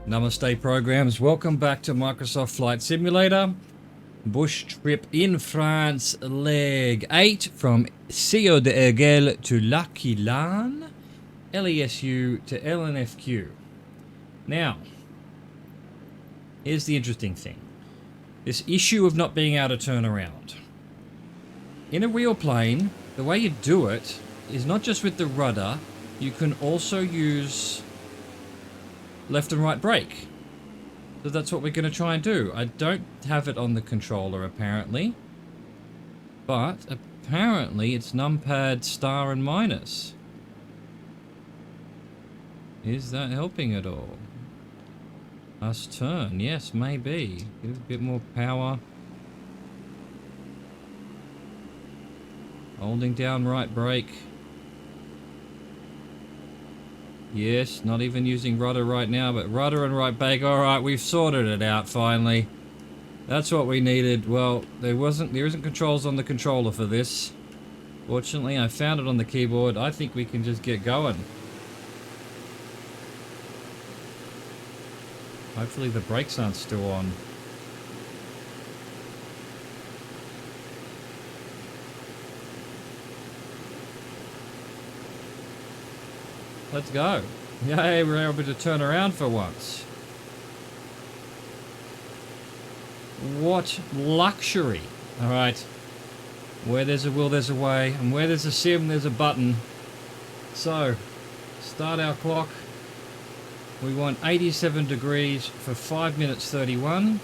Namaste programs, welcome back to Microsoft Flight Simulator. Bush trip in France, leg 8 from Sio de Ergel to L'Aquilane, LESU to LNFQ. Now, here's the interesting thing. This issue of not being able to turn around. In a real plane, the way you do it is not just with the rudder, you can also use left and right brake. So that's what we're going to try and do. I don't have it on the controller apparently, but apparently it's numpad star and minus. Is that helping at all? Us turn, yes, maybe. Give it a bit more power. Holding down right brake. Yes, not even using rudder right now, but rudder and right brake. Alright, we've sorted it out finally. That's what we needed. Well, there isn't controls on the controller for this. Fortunately, I found it on the keyboard. I think we can just get going. Hopefully the brakes aren't still on. Let's go. Yay, we're able to turn around for once. What luxury. Alright. Where there's a will, there's a way. And where there's a sim, there's a button. So, start our clock. We want 87 degrees for 5 minutes 31.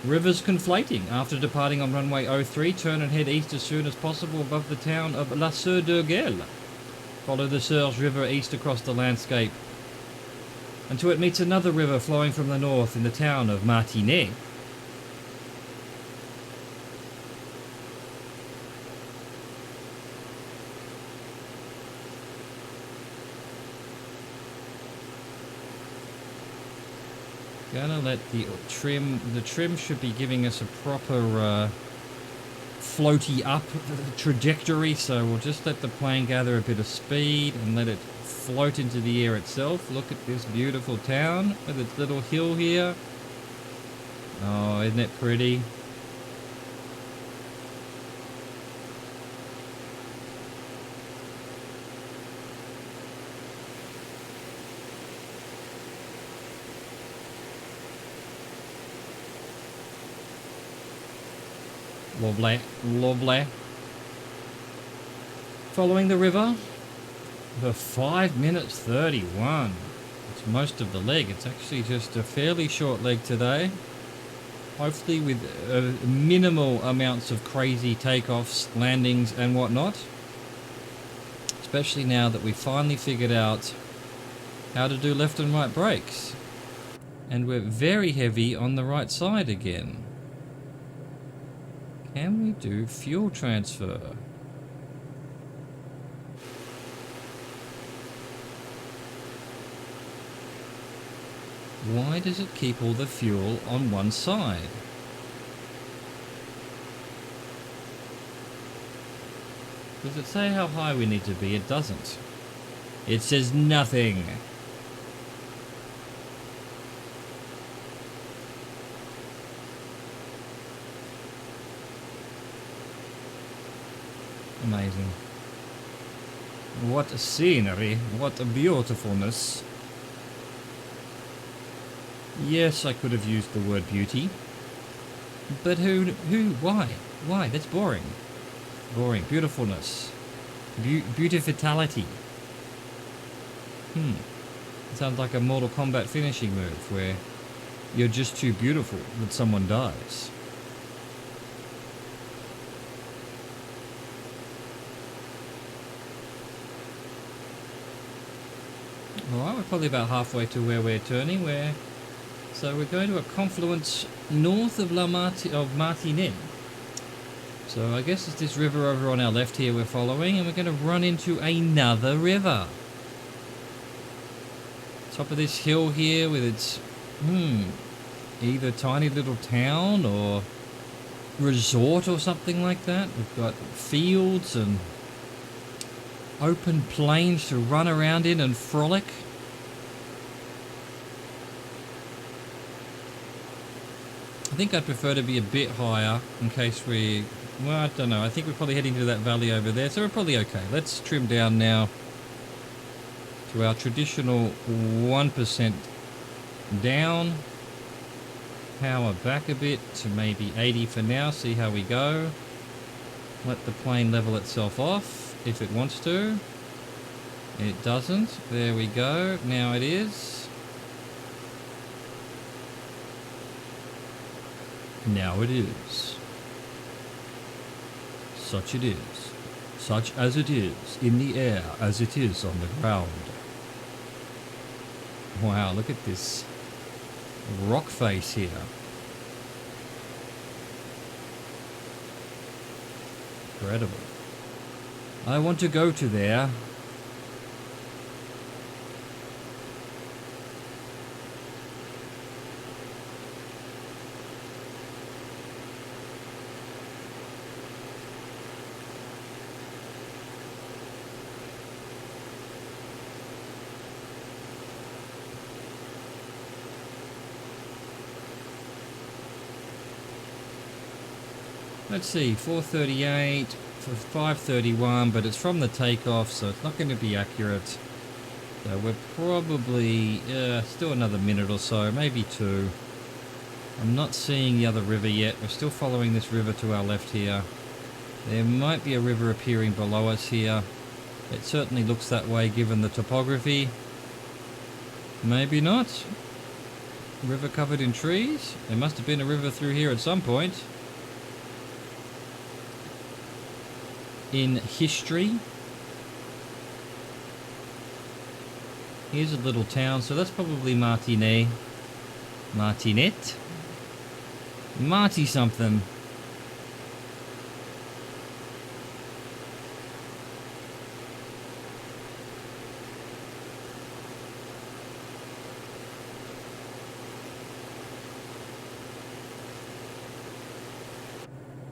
Rivers conflating. After departing on runway 03, turn and head east as soon as possible above the town of La Sœur d'Urgell. Follow the Serge River east across the landscape until it meets another river flowing from the north in the town of Martinet. Gonna let the trim should be giving us a proper floaty up trajectory, so we'll just let the plane gather a bit of speed and let it float into the air itself. Look at this beautiful town with its little hill here. Oh, isn't it pretty? Lovely, lovely. Following the river for 5 minutes 31. It's most of the leg. It's actually just a fairly short leg today. Hopefully with minimal amounts of crazy takeoffs, landings and whatnot. Especially now that we finally figured out how to do left and right brakes. And we're very heavy on the right side again. Can we do fuel transfer? Why does it keep all the fuel on one side? Does it say how high we need to be? It doesn't. It says nothing. Amazing. What a scenery, what a beautifulness. Yes, I could have used the word beauty. But why? Why? That's boring. Boring. Beautifulness. Beautifitality. It sounds like a Mortal Kombat finishing move where you're just too beautiful that someone dies. Alright, we're probably about halfway to where we're turning. So we're going to a confluence north of Martinet. So I guess it's this river over on our left here we're following, and we're going to run into another river. Top of this hill here with its, either tiny little town or resort or something like that. We've got fields and open plains to run around in and frolic. think I'd prefer to be a bit higher in case we... Well, I don't know. I think we're probably heading to that valley over there, so we're probably okay. Let's trim down now to our traditional 1% down. Power back a bit to maybe 80 for now. See how we go. Let the plane level itself off if it wants to. It doesn't. There we go. Now it is. Now it is. Such it is. Such as it is in the air as it is on the ground. Wow, look at this rock face here. Incredible. I want to go to there. Let's see, 438 for 531, but it's from the takeoff, so it's not going to be accurate. So we're probably still another minute or so, maybe 2. I'm not seeing the other river yet. We're still following this river to our left here. There might be a river appearing below us here. It certainly looks that way given the topography. Maybe not. River covered in trees. There must have been a river through here at some point. In history. Here's a little town, so that's probably Martinet. Martinet? Marty something.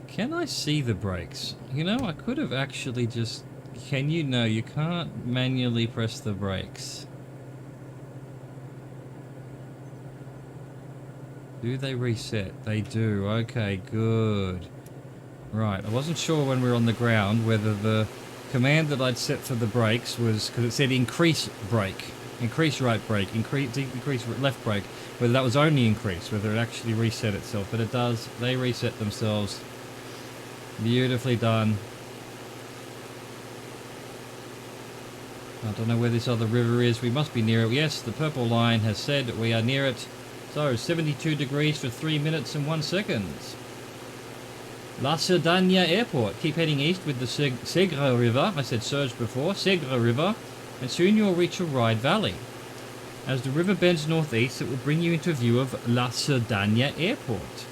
Can I see the brakes? You know, I could have actually just... Can you? No, you can't manually press the brakes. Do they reset? They do. Okay, good. Right, I wasn't sure when we were on the ground whether the command that I'd set for the brakes was... Because it said increase brake. Increase right brake. Increase left brake. Whether that was only increase. Whether it actually reset itself. But it does. They reset themselves. Beautifully done. I don't know where this other river is. We must be near it. Yes, the purple line has said we are near it. So, 72 degrees for 3 minutes and 1 second. La Cerdagna Airport. Keep heading east with the Segre River. I said Surge before. Segre River. And soon you'll reach a Ride Valley. As the river bends northeast, it will bring you into view of La Cerdagna Airport.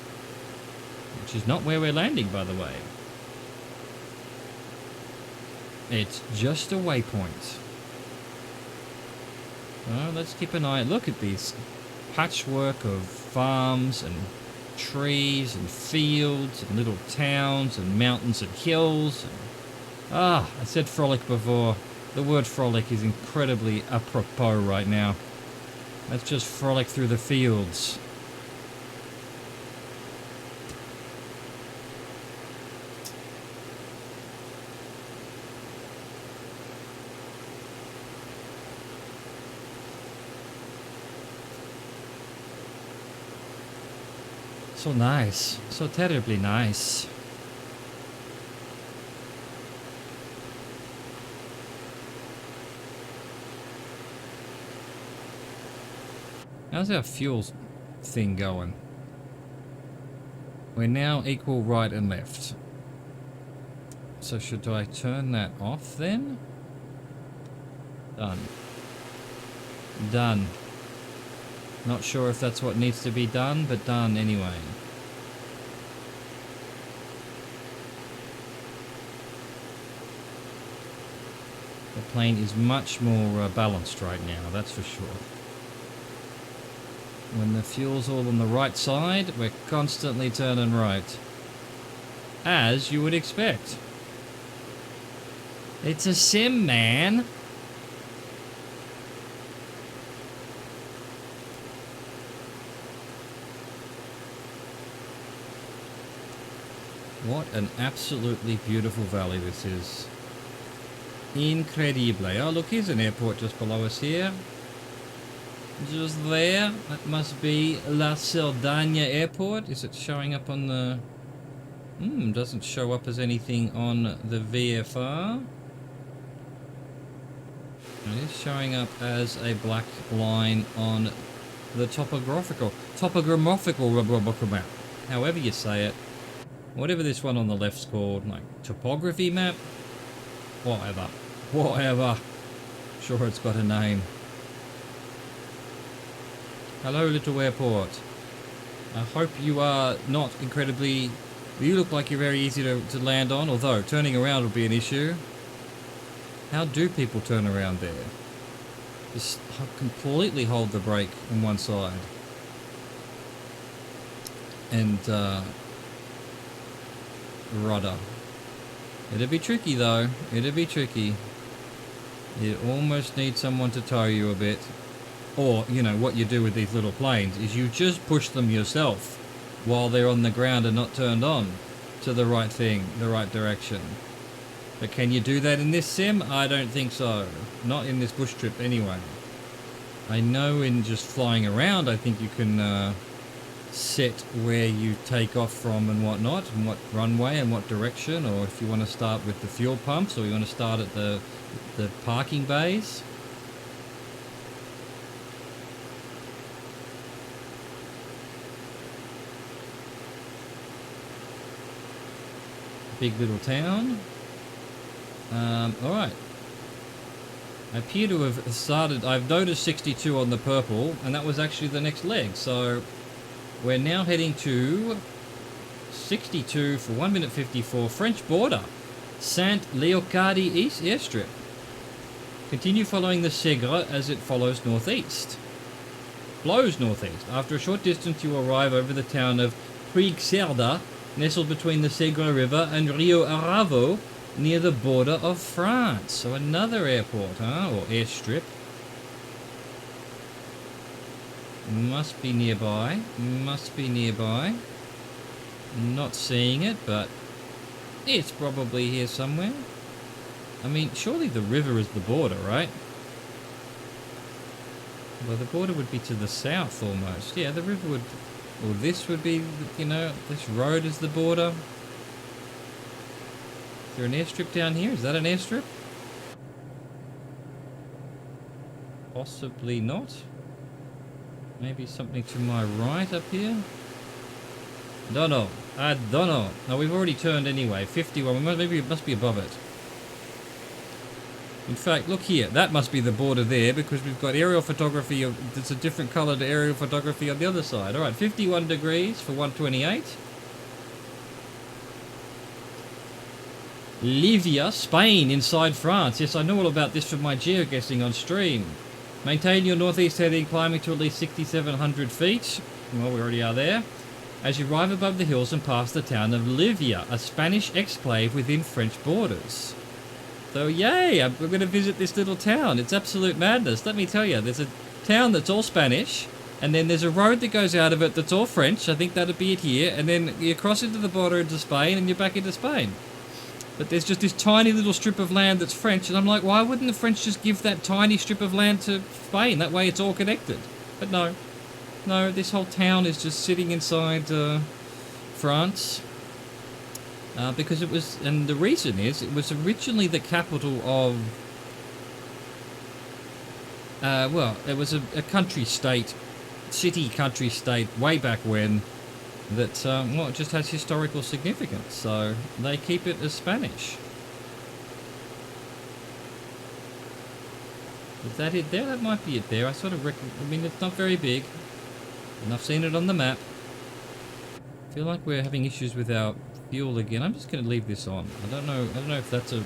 Which is not where we're landing, by the way. It's just a waypoint. Well, let's keep an eye. Look at these patchwork of farms and trees and fields and little towns and mountains and hills. I said frolic before. The word frolic is incredibly apropos right now. Let's just frolic through the fields. So nice. So terribly nice. How's our fuel thing going? We're now equal right and left. So should I turn that off then? Done. Done. Not sure if that's what needs to be done, but done anyway. The plane is much more balanced right now, that's for sure. When the fuel's all on the right side, we're constantly turning right. As you would expect. It's a sim, man. What an absolutely beautiful valley this is. Incredible. Oh, look, here's an airport just below us here. Just there. That must be La Sardagna Airport. Is it showing up on the... doesn't show up as anything on the VFR. It is showing up as a black line on the topographical map. However you say it. Whatever this one on the left's called. Like, topography map? Whatever. Whatever. Sure, it's got a name. Hello, little airport. I hope you are not incredibly... You look like you're very easy to land on, although turning around will be an issue. How do people turn around there? Just completely hold the brake on one side. And, rudder. It'd be tricky though. It'd be tricky. You almost need someone to tow you a bit. Or, you know, what you do with these little planes is you just push them yourself while they're on the ground and not turned on to the right thing, the right direction. But can you do that in this sim? I don't think so. Not in this bush trip anyway. I know in just flying around, I think you can set where you take off from and whatnot, and what runway and what direction, or if you want to start with the fuel pumps, or you want to start at the parking bays. Big little town. Alright. I appear to have started... I've noticed 62 on the purple, and that was actually the next leg. So, we're now heading to 62 for 1 minute 54, French border. Saint-Léocardi East Airstrip. Continue following the Segre as it follows northeast. Flows northeast. After a short distance, you arrive over the town of Puigcerda, nestled between the Segre River and Rio Aravo, near the border of France. So another airport, huh? Or airstrip. Must be nearby. Must be nearby. Not seeing it, but it's probably here somewhere. I mean, surely the river is the border, right? Well, the border would be to the south almost. Yeah, the river would... Well, this would be, you know, this road is the border. Is there an airstrip down here? Is that an airstrip? Possibly not. Maybe something to my right up here? Don't know. I don't know. No, we've already turned anyway. 51. Maybe it must be above it. In fact, look here. That must be the border there because we've got aerial photography. It's a different colour to aerial photography on the other side. Alright, 51 degrees for 128. Livia, Spain, inside France. Yes, I know all about this from my geoguessing on stream. Maintain your northeast heading, climbing to at least 6,700 feet. Well, we already are there. As you arrive above the hills and pass the town of Livia, a Spanish exclave within French borders. So, yay! We're going to visit this little town. It's absolute madness. Let me tell you, there's a town that's all Spanish, and then there's a road that goes out of it that's all French. I think that'd be it here. And then you cross into the border into Spain, and you're back into Spain. But there's just this tiny little strip of land that's French, and I'm like, why wouldn't the French just give that tiny strip of land to Spain? That way it's all connected. But no. No, this whole town is just sitting inside France. Because it was, and the reason is, it was originally the capital of, well, it was a country state, city country state way back when, that, well, it just has historical significance, so they keep it as Spanish. Is that it there? That might be it there. I sort of reckon, I mean, it's not very big, and I've seen it on the map. I feel like we're having issues with our fuel again. I'm just going to leave this on. I don't know if that's a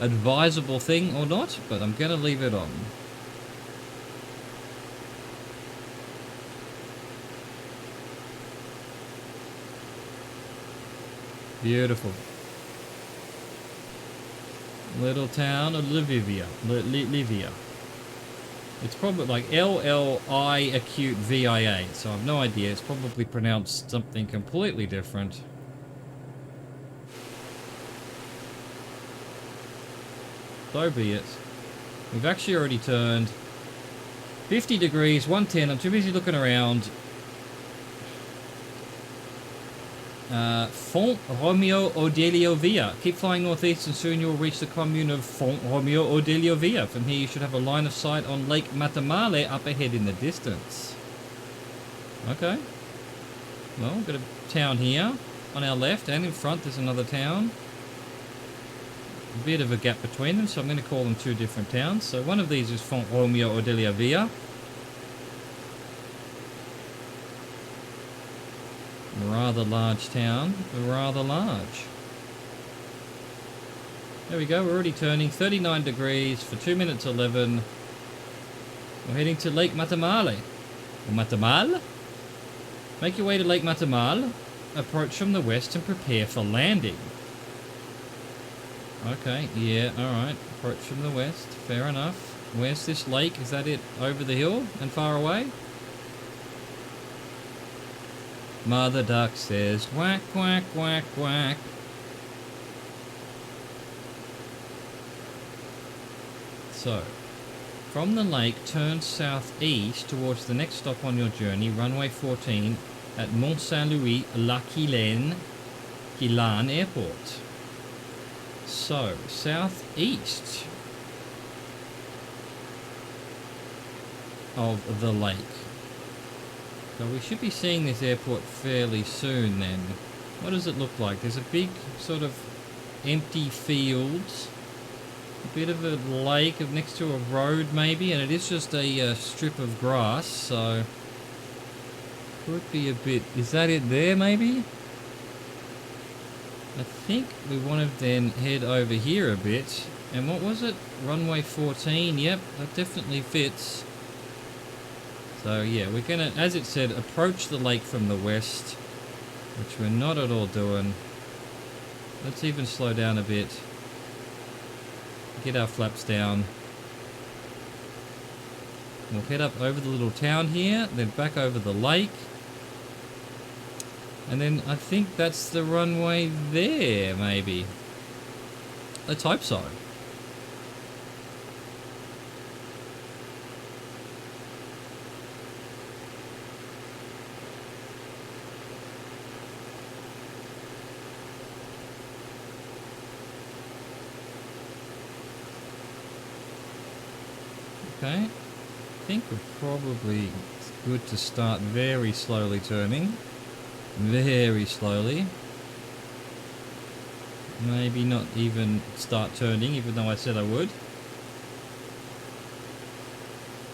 advisable thing or not, but I'm going to leave it on. Beautiful. Little town of Livia. Livia. It's probably like L-L-I acute V-I-A, so I've no idea. It's probably pronounced something completely different. So be it. We've actually already turned 50 degrees, 110. I'm too busy looking around. Font Romeo Odelio Via. Keep flying northeast and soon you'll reach the commune of Font Romeo Odelio Via. From here you should have a line of sight on Lake Matamale up ahead in the distance. Okay. Well, we've got a town here. On our left and in front there's another town. A bit of a gap between them, so I'm going to call them two different towns. So one of these is Font Romeo Odelio Via. Rather large town, rather large. There we go, we're already turning 39 degrees for 2 minutes 11. We're heading to Lake Matamale. Or Matamal? Make your way to Lake Matamal, approach from the west and prepare for landing. Okay, yeah, alright. Approach from the west, fair enough. Where's this lake? Is that it over the hill and far away? Mother duck says, quack, quack, quack, quack. So, from the lake, turn southeast towards the next stop on your journey, runway 14 at Mont Saint-Louis, La Quilane Airport. So, southeast of the lake. So we should be seeing this airport fairly soon then. What does it look like? There's a big sort of empty fields. A bit of a lake next to a road maybe, and it is just a strip of grass, so could be a bit... Is that it there maybe? I think we want to then head over here a bit. And what was it? Runway 14, yep, that definitely fits. So yeah, we're gonna, as it said, approach the lake from the west, which we're not at all doing. Let's even slow down a bit. Get our flaps down. We'll head up over the little town here, then back over the lake. And then I think that's the runway there, maybe. Let's hope so. Okay, I think we're probably good to start very slowly turning. Very slowly. Maybe not even start turning, even though I said I would.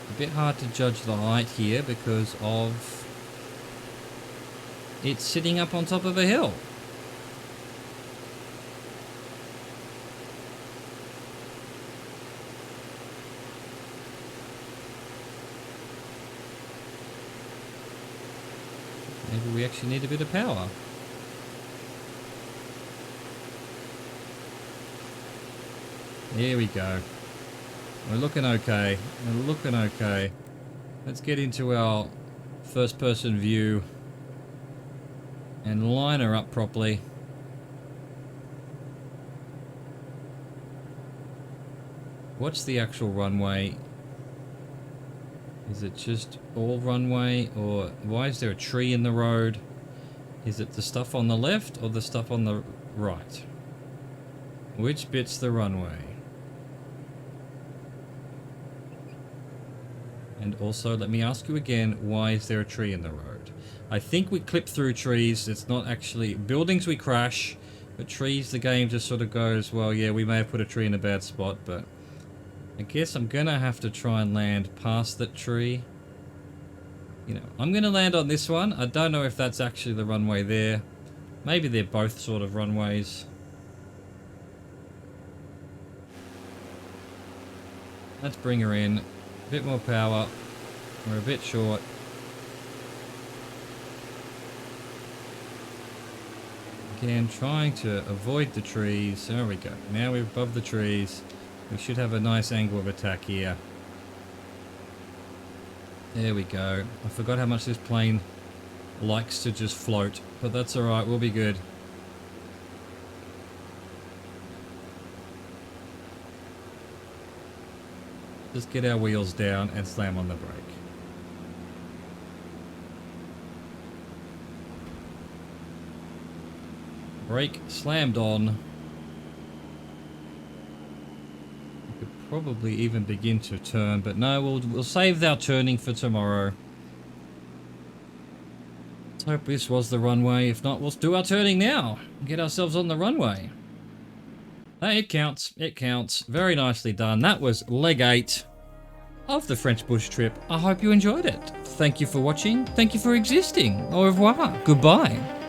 A bit hard to judge the height here because of it's sitting up on top of a hill. Maybe we actually need a bit of power. There we go. We're looking okay. We're looking okay. Let's get into our first person view and line her up properly. What's the actual runway? Is it just all runway, or why is there a tree in the road? Is it the stuff on the left or the stuff on the right? Which bit's the runway? And also, let me ask you again, why is there a tree in the road? I think we clip through trees. It's not actually... Buildings we crash, but trees the game just sort of goes, well, yeah, we may have put a tree in a bad spot, but... I guess I'm gonna have to try and land past that tree. You know, I'm gonna land on this one. I don't know if that's actually the runway there. Maybe they're both sort of runways. Let's bring her in. A bit more power. We're a bit short. Again, trying to avoid the trees. There we go. Now we're above the trees. We should have a nice angle of attack here. There we go. I forgot how much this plane likes to just float, but that's alright, we'll be good. just get our wheels down and slam on the brake. Brake slammed on. We could probably even begin to turn, but no, we'll save our turning for tomorrow. Let's hope this was the runway. If not, we'll do our turning now and get ourselves on the runway. Hey, it counts. It counts. Very nicely done. That was leg 8 of the French bush trip. I hope you enjoyed it. Thank you for watching. Thank you for existing. Au revoir. Goodbye.